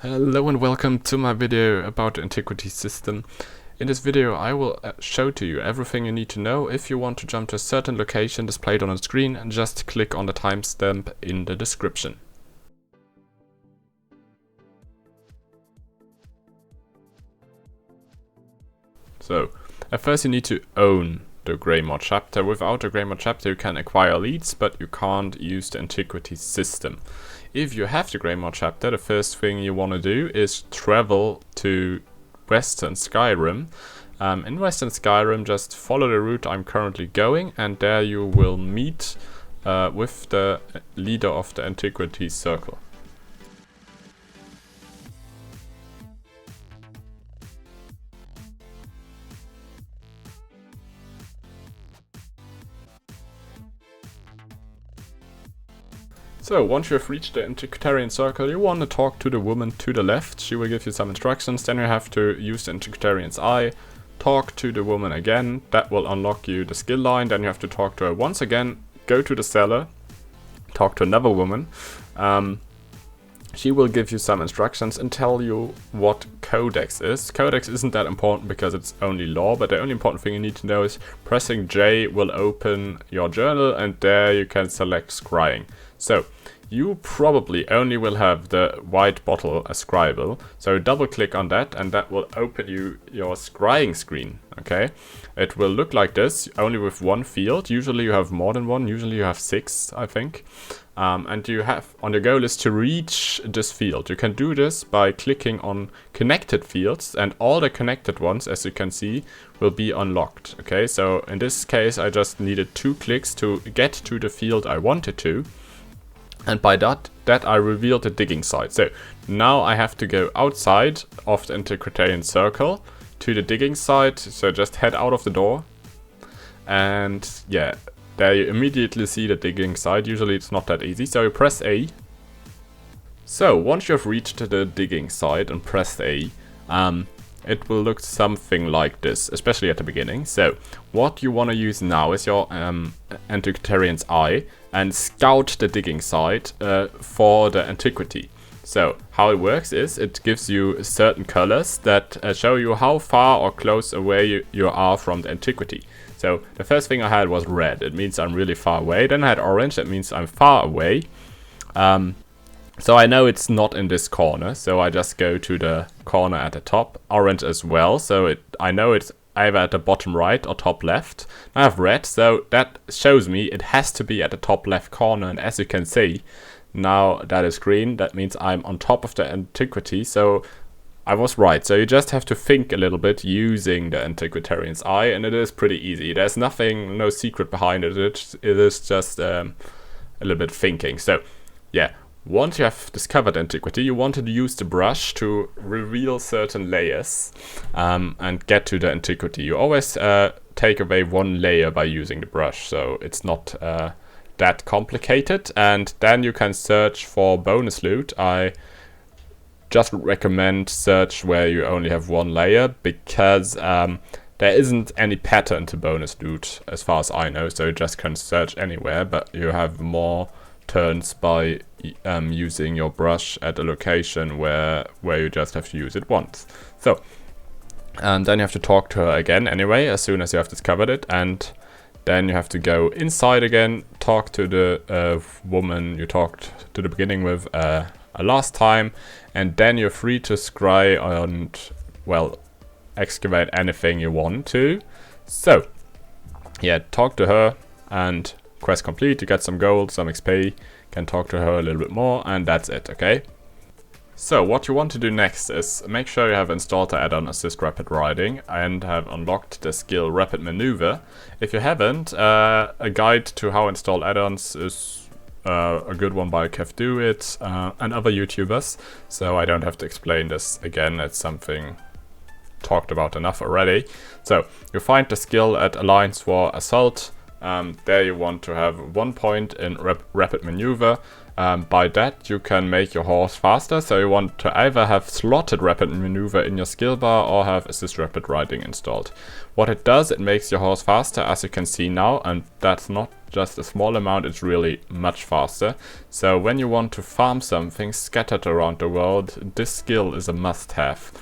Hello and welcome to my video about the Antiquities system. In this video I will show to you everything you need to know if you want to jump to a certain location displayed on the screen, and just click on the timestamp in the description. So, at first you need to own the Greymoor chapter. Without the Greymoor chapter you can acquire leads, but you can't use the Antiquities system. If you have the Greymoor chapter, the first thing you want to do is travel to Western Skyrim. In Western Skyrim, just follow the route I'm currently going, and there you will meet with the leader of the Antiquities circle. So, once you have reached the antiquitarian circle, you want to talk to the woman to the left. She will give you some instructions, then you have to use the antiquitarian's eye, talk to the woman again, that will unlock you the skill line, then you have to talk to her once again, go to the cellar, talk to another woman. She will give you some instructions and tell you what codex is. Codex isn't that important because it's only law, but the only important thing you need to know is pressing J will open your journal, and there you can select scrying. So, you probably only will have the white bottle as scribble, so double click on that and that will open you your scrying screen, okay? It will look like this, only with one field. Usually you have more than one, usually you have 6, I think. And you have, on the goal is to reach this field. You can do this by clicking on connected fields, and all the connected ones, as you can see, will be unlocked, okay? So in this case I just needed 2 clicks to get to the field I wanted to. And by that I revealed the digging site. So now I have to go outside of the antiquitarian circle to the digging site. So just head out of the door. And yeah, there you immediately see the digging site. Usually it's not that easy. So you press A. So once you've reached the digging site and pressed A, it will look something like this, especially at the beginning. So what you want to use now is your antiquitarian's eye and scout the digging site for the antiquity. So how it works is it gives you certain colors that show you how far or close away you are from the antiquity. So the first thing I had was red, it means I'm really far away. Then I had orange, that means I'm far away. So I know it's not in this corner, so I just go to the corner at the top. Orange as well, so I know it's either at the bottom right or top left. I have red, so that shows me it has to be at the top left corner, and as you can see, now that is green, that means I'm on top of the antiquity, so I was right. So you just have to think a little bit using the antiquitarian's eye, and it is pretty easy. There's nothing, no secret behind it, it is just a little bit thinking. So yeah. Once you have discovered antiquity, you want to use the brush to reveal certain layers and get to the antiquity. You always take away one layer by using the brush, so it's not that complicated. And then you can search for bonus loot. I just recommend search where you only have one layer, because there isn't any pattern to bonus loot as far as I know, so you just can search anywhere, but you have more turns by using your brush at a location where you just have to use it once. So, and then you have to talk to her again anyway, as soon as you have discovered it, and then you have to go inside again, talk to the woman you talked to the beginning with a last time, and then you're free to scry and, well, excavate anything you want to. So, yeah, talk to her and quest complete, you get some gold, some XP, can talk to her a little bit more, and that's it, okay? So what you want to do next is make sure you have installed the add-on Assist Rapid Riding and have unlocked the skill Rapid Maneuver. If you haven't, a guide to how to install add-ons is a good one by KevDoIt and other YouTubers, so I don't have to explain this again, it's something talked about enough already. So you find the skill at Alliance War Assault There you want to have 1 point in rapid maneuver. By that you can make your horse faster, so you want to either have slotted rapid maneuver in your skill bar or have assist rapid riding installed. What it does, it makes your horse faster, as you can see now, and that's not just a small amount, it's really much faster. So when you want to farm something scattered around the world, this skill is a must-have.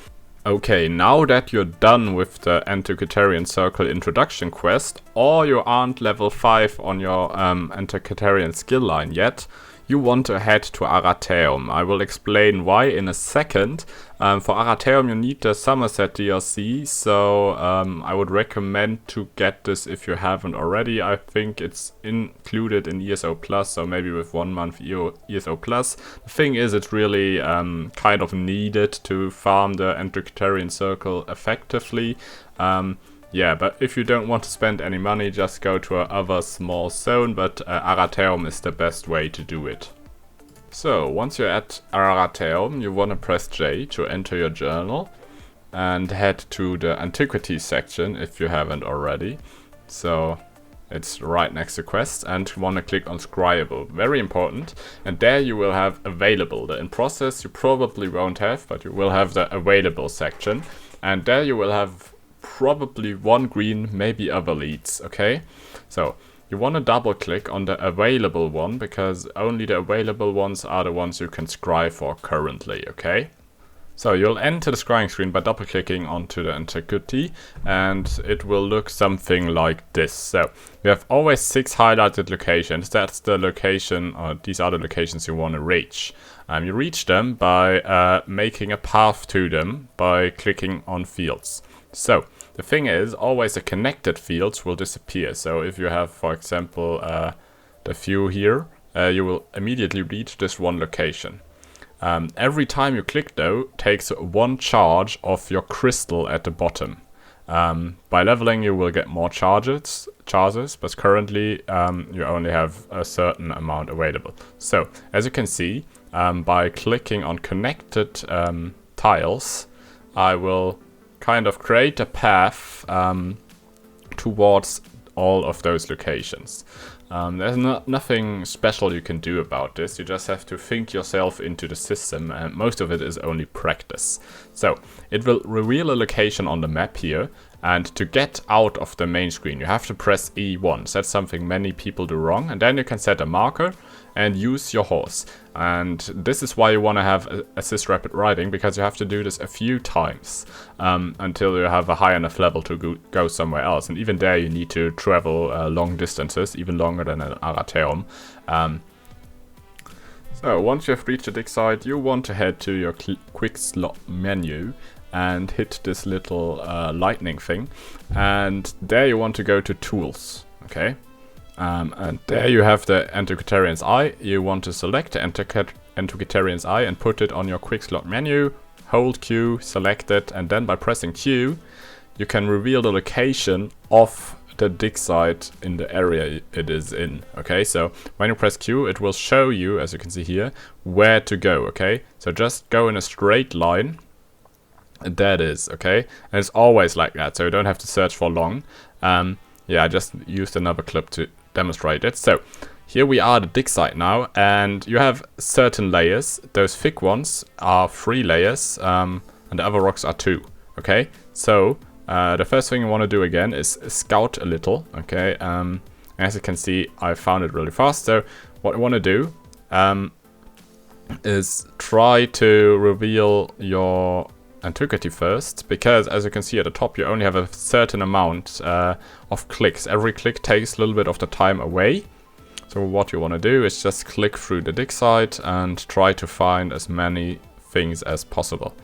Okay, now that you're done with the Antiquitarian Circle introduction quest, or you aren't level 5 on your Antiquitarian skill line yet, you want to head to Arateum. I will explain why in a second. For Arateum you need the Somerset DLC, so I would recommend to get this if you haven't already. I think it's included in ESO Plus, so maybe with 1 month ESO Plus. The thing is, it's really kind of needed to farm the Antiquitarian Circle effectively. Yeah, but if you don't want to spend any money, just go to another small zone, but Arateum is the best way to do it. So, once you're at Arateum, you want to press J to enter your journal and head to the Antiquities section if you haven't already. So, it's right next to quests, and you want to click on Scribable, very important. And there you will have available. The in process you probably won't have, but you will have the available section. And there you will have probably 1 green, maybe other leads, okay? So you want to double click on the available one, because only the available ones are the ones you can scry for currently, okay? So you'll enter the scrying screen by double clicking onto the antiquity, and it will look something like this. So we have always 6 highlighted locations. That's the location, or these are the locations you want to reach. You reach them by making a path to them by clicking on fields. So the thing is, always the connected fields will disappear. So if you have, for example, the view here, you will immediately reach this one location. Every time you click, though, takes 1 charge of your crystal at the bottom. By leveling, you will get more charges, but currently you only have a certain amount available. So as you can see, by clicking on connected tiles, I will kind of create a path towards all of those locations. There's nothing special you can do about this. You just have to think yourself into the system, and most of it is only practice. So it will reveal a location on the map here, and to get out of the main screen you have to press E once. That's something many people do wrong, and then you can set a marker and use your horse. And this is why you want to have assist rapid riding, because you have to do this a few times until you have a high enough level to go somewhere else. And even there you need to travel long distances, even longer than an Arateum. So once you have reached the dig site, you want to head to your quick slot menu and hit this little lightning thing. And there you want to go to tools, okay? And there you have the Antiquitarian's Eye. You want to select the Antiquitarian's Eye and put it on your quick slot menu. Hold Q, select it, and then by pressing Q, you can reveal the location of the dig site in the area it is in. Okay, so when you press Q, it will show you, as you can see here, where to go. Okay, so just go in a straight line. There it is. Okay, and it's always like that, so you don't have to search for long. Yeah, I just used another clip to demonstrate it. So here we are at the dig site now, and you have certain layers. Those thick ones are 3 layers, and the other rocks are 2. Okay, so the first thing you want to do again is scout a little. Okay, as you can see, I found it really fast. So what you want to do is try to reveal your antiquity first, because as you can see at the top, you only have a certain amount of clicks. Every click takes a little bit of the time away. So what you want to do is just click through the dig site and try to find as many things as possible.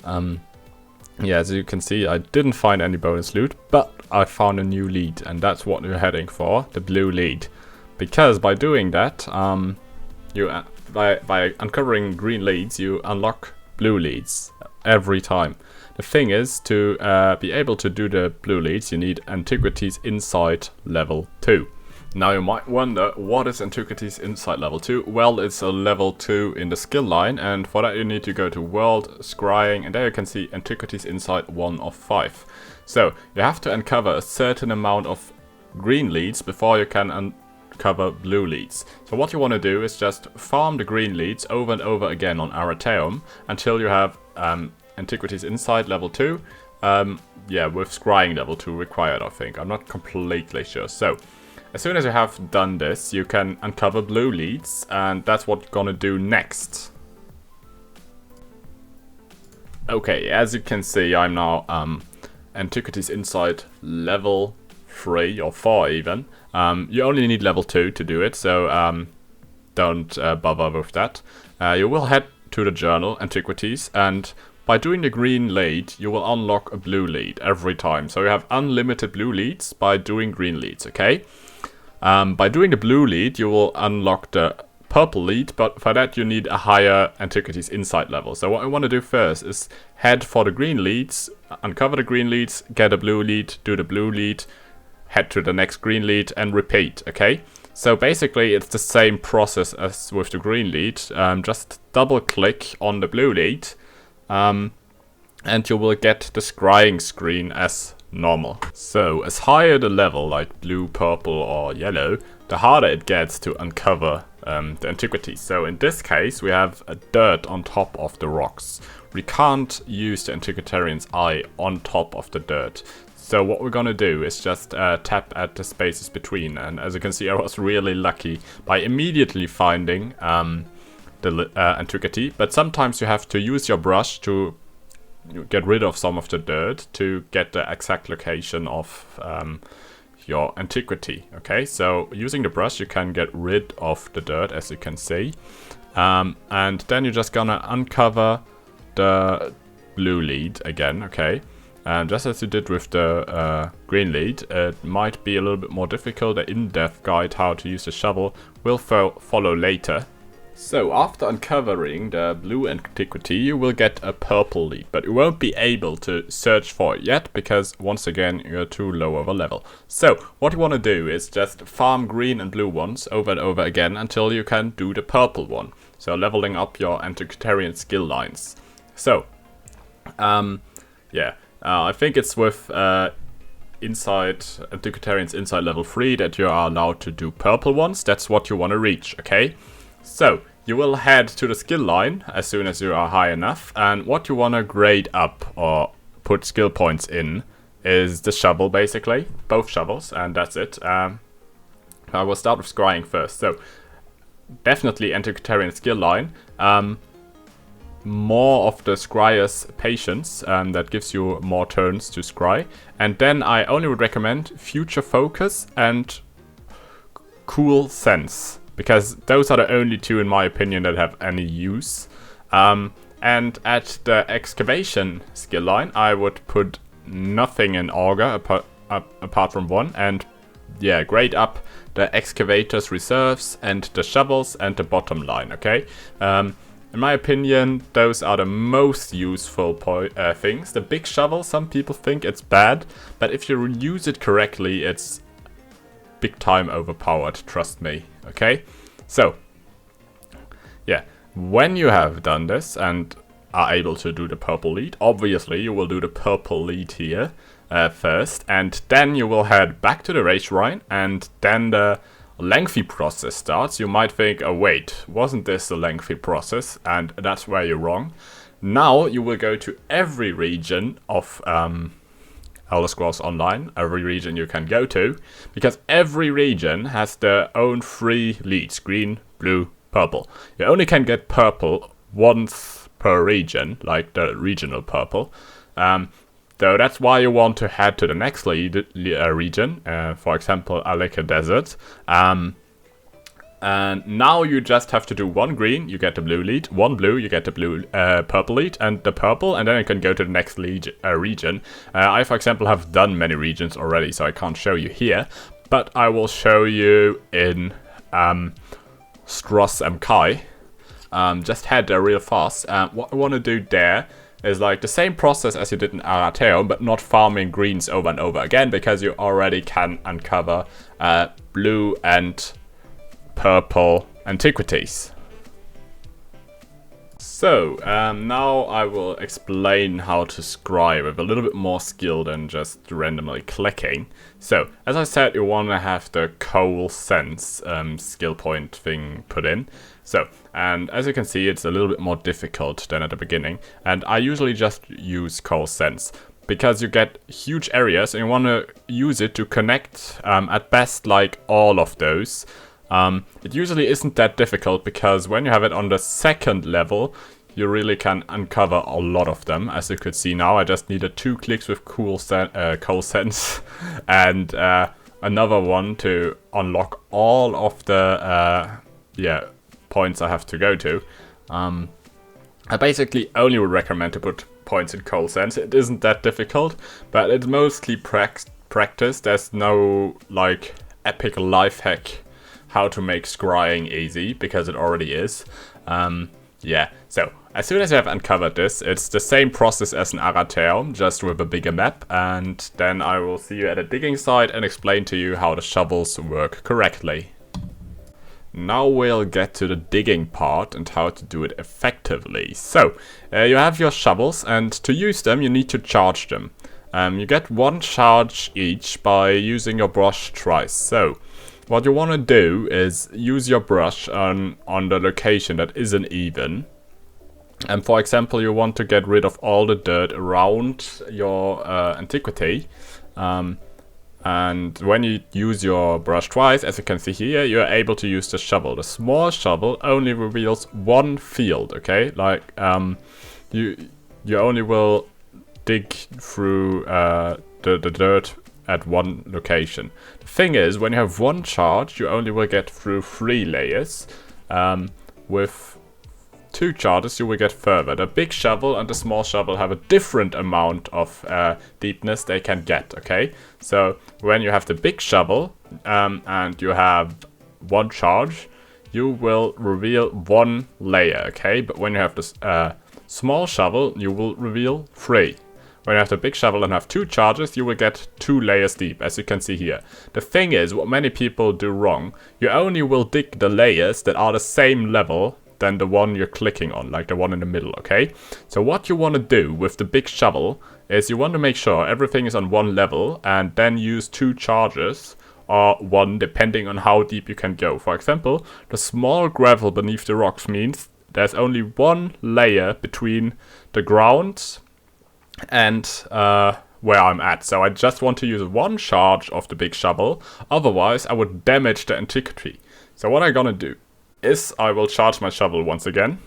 Yeah, as you can see, I didn't find any bonus loot, but I found a new lead, and that's what you're heading for, the blue lead. Because by doing that, by uncovering green leads, you unlock blue leads every time. The thing is, to be able to do the blue leads, you need Antiquities Insight level 2. Now you might wonder, what is Antiquities Insight level 2? Well, it's a level 2 in the skill line, and for that you need to go to World, Scrying, and there you can see Antiquities Insight 1 of 5. So you have to uncover a certain amount of green leads before you can uncover blue leads. So what you want to do is just farm the green leads over and over again on Arateum until you have Antiquities Insight level 2. Yeah, with scrying level 2 required, I think. I'm not completely sure. So, as soon as you have done this, you can uncover blue leads, and that's what you're gonna do next. Okay, as you can see, I'm now Antiquities Insight level 3 or 4 even. You only need level 2 to do it, so don't bother with that. You will head to the journal, Antiquities, and by doing the green lead, you will unlock a blue lead every time. So you have unlimited blue leads by doing green leads, okay? By doing the blue lead, you will unlock the purple lead, but for that you need a higher Antiquities Insight level. So what I want to do first is head for the green leads, uncover the green leads, get a blue lead, do the blue lead, head to the next green lead, and repeat, okay? So basically it's the same process as with the green lead. Just double click on the blue lead, and you will get the scrying screen as normal. So as higher the level, like blue, purple or yellow, the harder it gets to uncover the antiquities. So in this case we have a dirt on top of the rocks. We can't use the antiquitarian's eye on top of the dirt. So what we're gonna do is just tap at the spaces between, and as you can see I was really lucky by immediately finding the antiquity, but sometimes you have to use your brush to get rid of some of the dirt to get the exact location of your antiquity. Okay, so using the brush you can get rid of the dirt, as you can see, and then you're just gonna uncover the blue lead again, okay? And just as you did with the green lead, it might be a little bit more difficult. The in-depth guide how to use the shovel will follow later. So after uncovering the blue antiquity, you will get a purple lead, but you won't be able to search for it yet because once again you're too low of a level. So what you want to do is just farm green and blue ones over and over again until you can do the purple one. So leveling up your antiquitarian skill lines. So yeah, I think it's with Antiquitarians Insight level 3 that you are allowed to do purple ones. That's what you want to reach, okay? So, you will head to the skill line as soon as you are high enough, and what you want to grade up or put skill points in is the shovel, basically. Both shovels, and that's it. I will start with scrying first. So, definitely Antiquitarian skill line. More of the scryer's patience, that gives you more turns to scry. And then I only would recommend future focus and cool sense, because those are the only two in my opinion that have any use. And at the excavation skill line I would put nothing in auger apart from one, and yeah, grade up the excavators reserves and the shovels and the bottom line, okay? In my opinion, those are the most useful things. The big shovel, some people think it's bad, but if you use it correctly, it's big time overpowered, trust me, okay? So, yeah, when you have done this and are able to do the purple lead, obviously you will do the purple lead here first, and then you will head back to the race shrine, and then the lengthy process starts. You might think, oh wait, wasn't this a lengthy process? And that's where you're wrong. Now you will go to every region of Elder Scrolls Online, every region you can go to, because every region has their own 3 leads, green, blue, purple. You only can get purple once per region, like the regional purple. So that's why you want to head to the next region, for example, Higehre Desert. And now you just have to do 1 green, you get the blue lead, 1 blue, you get the blue purple lead, and the purple, and then you can go to the next region. I, for example, have done many regions already, so I can't show you here, but I will show you in Stross am Kai. Just head there real fast. What I want to do there is like the same process as you did in Arateum, but not farming greens over and over again, because you already can uncover blue and purple antiquities. So, now I will explain how to scry with a little bit more skill than just randomly clicking. So, as I said, you want to have the coal sense skill point thing put in. So, and as you can see, it's a little bit more difficult than at the beginning. And I usually just use coal sense, because you get huge areas and you want to use it to connect, at best, like all of those. It usually isn't that difficult, because when you have it on the second level, you really can uncover a lot of them. As you could see now, I just needed 2 clicks with coal sense and another one to unlock all of the points I have to go to. I basically only would recommend to put points in coal sense. It isn't that difficult, but it's mostly practice. There's no like epic life hack how to make scrying easy, because it already is. So as soon as you have uncovered this, it's the same process as an Arateum, just with a bigger map, and then I will see you at a digging site and explain to you how the shovels work correctly. Now we'll get to the digging part and how to do it effectively. So, you have your shovels, and to use them you need to charge them. You get 1 charge each by using your brush twice. So, what you want to do is use your brush on the location that isn't even. And for example, you want to get rid of all the dirt around your antiquity. And when you use your brush twice, as you can see here, you're able to use the shovel. The small shovel only reveals 1 field, okay? Like, you only will dig through the dirt at 1 location. The thing is, when you have 1 charge, you only will get through 3 layers. With 2 charges, you will get further. The big shovel and the small shovel have a different amount of deepness they can get, okay? So, when you have the big shovel and you have 1 charge, you will reveal 1 layer, okay? But when you have this small shovel, you will reveal 3. When you have the big shovel and have 2 charges, you will get 2 layers deep, as you can see here. The thing is, what many people do wrong, you only will dig the layers that are the same level than the one you're clicking on, like the one in the middle, okay? So what you want to do with the big shovel is you want to make sure everything is on 1 level, and then use 2 charges, or 1, depending on how deep you can go. For example, the small gravel beneath the rocks means there's only 1 layer between the ground and where I'm at. So I just want to use 1 charge of the big shovel, otherwise I would damage the antiquity. So what I'm gonna do is I will charge my shovel once again.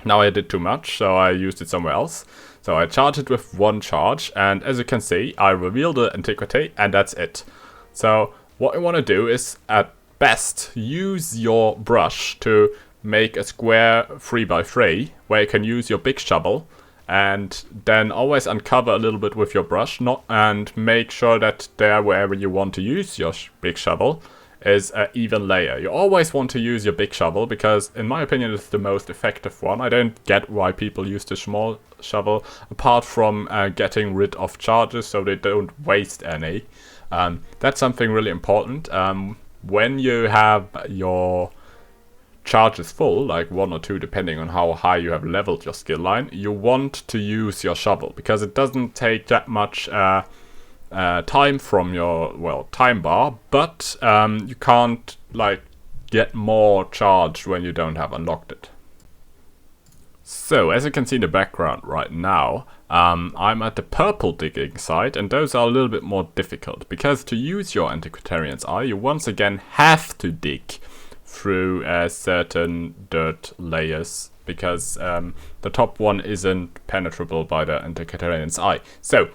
Now I did too much, so I used it somewhere else. So I charge it with 1 charge, and as you can see, I reveal the antiquity, and that's it. So what you want to do is, at best, use your brush to make a square 3x3, where you can use your big shovel, and then always uncover a little bit with your brush, and make sure that there, wherever you want to use your big shovel, is an even layer. You always want to use your big shovel, because in my opinion it's the most effective one. I don't get why people use the small shovel, apart from getting rid of charges so they don't waste any. That's something really important. When you have your charges full, like 1 or 2 depending on how high you have leveled your skill line, you want to use your shovel, because it doesn't take that much time from your time bar, but you can't like get more charged when you don't have unlocked it. So as you can see in the background right now, I'm at the purple digging site, and those are a little bit more difficult, because to use your Antiquitarian's Eye you once again have to dig through certain dirt layers, because the top one isn't penetrable by the Antiquitarian's Eye. So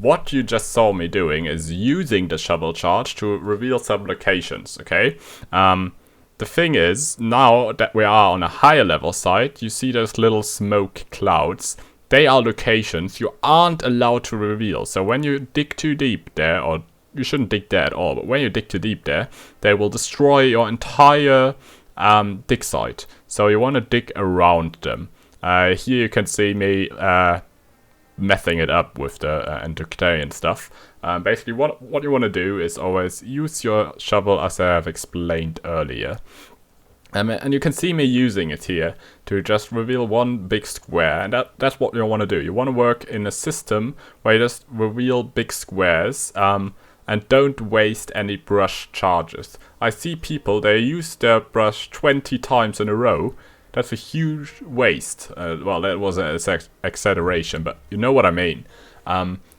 what you just saw me doing is using the shovel charge to reveal some locations, okay? The thing is, now that we are on a higher level site, you see those little smoke clouds. They are locations you aren't allowed to reveal. So when you dig too deep there, or you shouldn't dig there at all, but when you dig too deep there, they will destroy your entire dig site. So you want to dig around them. Here you can see me messing it up with the antiquitarian stuff. Basically what you want to do is always use your shovel, as I have explained earlier. And you can see me using it here to just reveal one big square, and that's what you want to do. You want to work in a system where you just reveal big squares, and don't waste any brush charges. I see people, they use their brush 20 times in a row. That's a huge waste. Well, that was an exaggeration, but you know what I mean.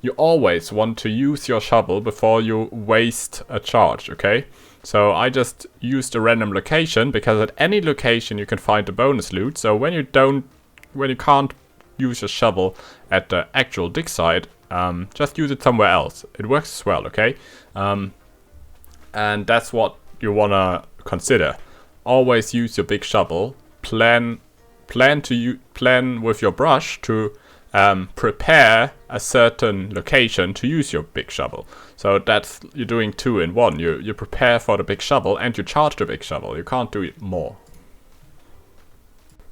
You always want to use your shovel before you waste a charge, okay? So I just used a random location, because at any location you can find a bonus loot. So when you can't use your shovel at the actual dig site, just use it somewhere else. It works as well, okay? And that's what you wanna consider. Always use your big shovel. Plan with your brush to prepare a certain location to use your big shovel. So that's, you're doing 2 in 1. You prepare for the big shovel and you charge the big shovel. You can't do it more.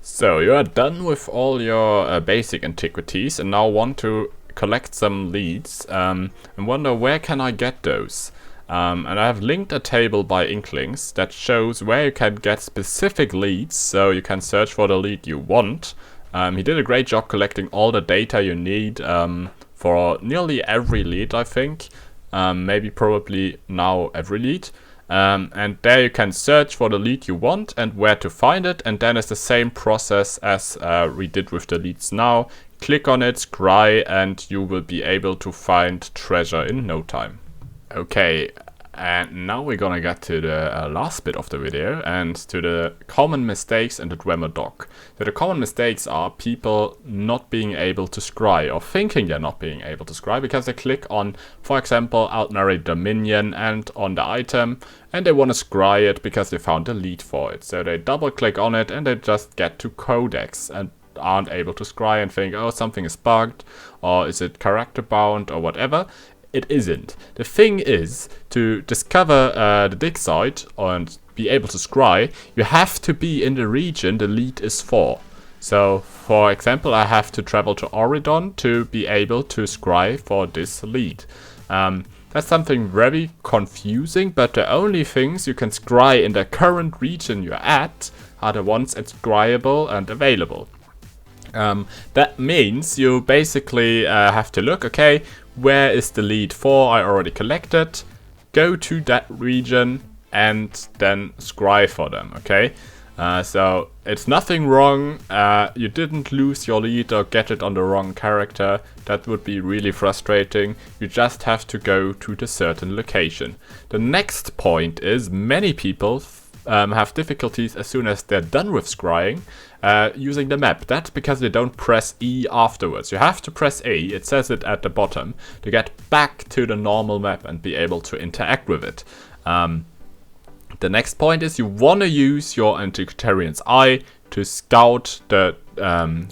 So you are done with all your basic antiquities and now want to collect some leads and wonder, where can I get those? And I have linked a table by Inklings that shows where you can get specific leads, so you can search for the lead you want. He did a great job collecting all the data you need for nearly every lead, I think. Maybe probably now every lead. And there you can search for the lead you want and where to find it, and then it's the same process as we did with the leads now. Click on it, scry, and you will be able to find treasure in no time. Okay, and now we're gonna get to the last bit of the video and to the common mistakes in the Dwemer dock. So the common mistakes are people not being able to scry, or thinking they're not being able to scry, because they click on, for example, Ordinary Dominion and on the item, and they want to scry it because they found a lead for it. So they double click on it and they just get to Codex and aren't able to scry and think, oh, something is bugged, or is it character bound, or whatever. It isn't. The thing is, to discover the dig site and be able to scry, you have to be in the region the lead is for. So, for example, I have to travel to Addon to be able to scry for this lead. That's something very confusing, but the only things you can scry in the current region you're at are the ones that's scryable and available. That means you basically have to look, okay, where is the lead for? I already collected. Go to that region and then scry for them, okay? So it's nothing wrong. You didn't lose your lead or get it on the wrong character. That would be really frustrating. You just have to go to the certain location. The next point is, many people have difficulties as soon as they're done with scrying using the map. That's because they don't press E afterwards. You have to press A, it says it at the bottom, to get back to the normal map and be able to interact with it. The next point is, you want to use your Antiquitarian's Eye to scout the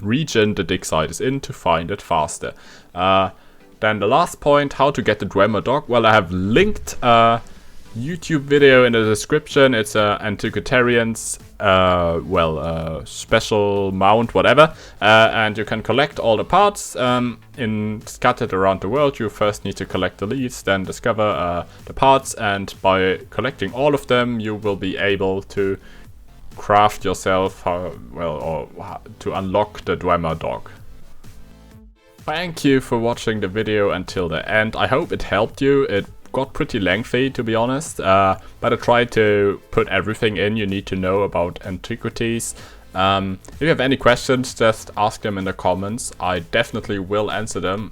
region the dig site is in to find it faster. Then the last point, how to get the Dwemer dock. Well, I have linked YouTube video in the description. It's Antiquitarians special mount, whatever, and you can collect all the parts scattered around the world. You first need to collect the leads, then discover the parts, and by collecting all of them you will be able to craft yourself to unlock the Dwemer dock. Thank you for watching the video until the end. I hope it helped you. It got pretty lengthy, to be honest, but I tried to put everything in you need to know about antiquities. If you have any questions, just ask them in the comments. I definitely will answer them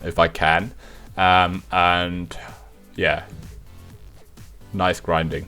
if I can. And yeah, nice grinding.